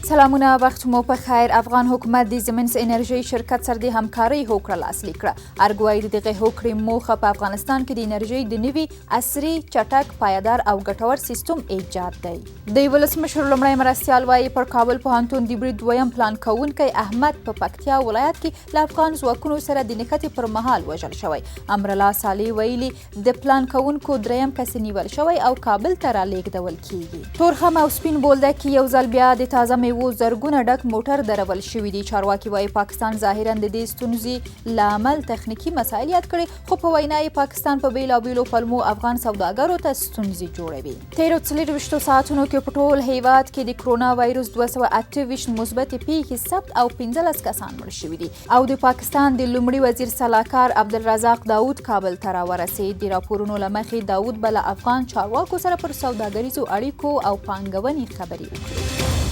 سلامونه، وخت مو په خیر. افغان حکومت د زېمینس انرژۍ شرکت سره د همکارۍ هوکړه لاسلیک کړه. ارګوایي د دغه هوکړې موخه په افغانستان کې د انرژۍ د نوي عصري، چټک، پایدار او ګټور سیستم ایجاد دی. د ولسمشر لومړی مرستیال وایي پر کابل پوهنتون د برید دویم پلان کوونکی احمد په پکتیا ولایت کې له افغان ځواکونو سره د نښتې پر مهال وژل شوی. امرالله صالح ویلي د پلان کوونکو دریم کس نیول شوی او کابل ته رالیږدول کیږي. تورخم او سپین بولدک کې یو ځل بیا د تازه میوو زرګونه ډک موټر درول شوي دي. چارواکي وایي پاکستان ظاهرا د دې ستونزې لامل تخنیکي مسایل یاد کړي، خو په وینا یې پاکستان په بیلابیلو پلمو افغان سوداګرو ته ستونزې جوړوي. تیرو 24 ساعتونو کې په ټول هیواد کې د کرونا وایرس 228 مثبتې پیښې ثبت او 15 کسان مړ شوي دي. او د پاکستان د لومړي وزیر سلاکار عبدالرزاق داود کابل ته راورسېد. د راپورونو له مخې داود به له افغان چارواکو سره پر سوداګریزو اړیکو او پانګونې خبرې وکړي.